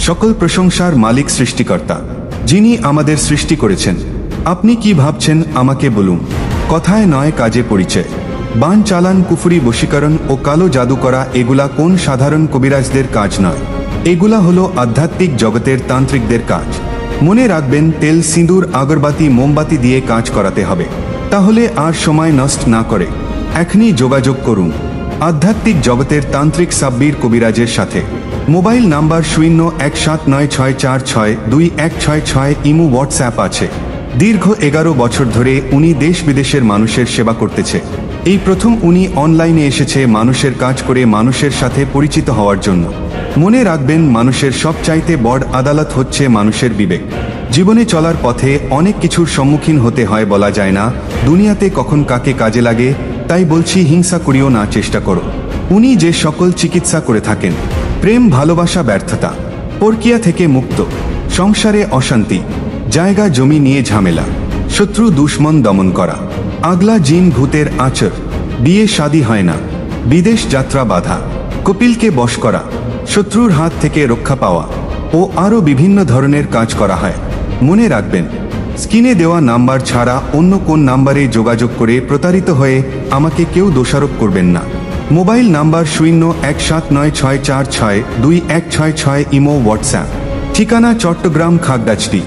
সকল প্রশংসার মালিক সৃষ্টিকর্তা, যিনি আমাদের সৃষ্টি করেছেন। আপনি কি ভাবছেন আমাকে বলুন। কথায় নয় কাজে পরিচয়। বান চালান, কুফরি, বশীকরণ ও কালো জাদু করা এগুলা কোন সাধারণ কবিরাজদের কাজ নয়। এগুলা হলো আধ্যাত্মিক জগতের তান্ত্রিকদের কাজ। মনে রাখবেন, তেল, সিঁদুর, আগরবাতি, মোমবাতি দিয়ে কাজ করাতে হবে। তাহলে আর সময় নষ্ট না করে এখনই যোগাযোগ করুন আধ্যাত্মিক জগতের তান্ত্রিক সাব্বির কবিরাজের সাথে। Mobile number 017964622166। ইমো, হোয়াটসঅ্যাপ আছে। দীর্ঘ 11 বছর ধরে উনি দেশ বিদেশের মানুষের সেবা করতেছে। এই প্রথম উনি অনলাইনে এসেছে মানুষের কাজ করে, মানুষের সাথে পরিচিত হওয়ার জন্য। মনে রাখবেন, মানুষের সবচাইতে বড় আদালত হচ্ছে মানুষের বিবেক। জীবনে চলার পথে অনেক কিছুর সম্মুখীন হতে হয়, বলা যায় না দুনিয়াতে কখন কাকে কাজে লাগে। তাই বলছি, হিংসা করিও না, চেষ্টা করো। উনি যে সকল চিকিৎসা করে থাকেন, প্রেম, ভালোবাসা, ব্যর্থতা, পরকীয়া থেকে মুক্ত, সংসারে অশান্তি, জায়গা জমি নিয়ে ঝামেলা, শত্রু দুশ্মন দমন করা, আগলা জিন ভূতের আচর, বিয়ে শাদী হয় না, বিদেশ যাত্রা বাধা, কপিলকে বশ করা, শত্রুর হাত থেকে রক্ষা পাওয়া ও আরও বিভিন্ন ধরনের কাজ করা হয়। মনে রাখবেন, স্ক্রিনে দেওয়া নাম্বার ছাড়া অন্য কোন নাম্বারে যোগাযোগ করে প্রতারিত হয়ে আমাকে কেউ দোষারোপ করবেন না। Mobile number 017964622166। Imo, WhatsApp. ঠিকানা চট্টগ্রাম, খাগড়াছড়ি।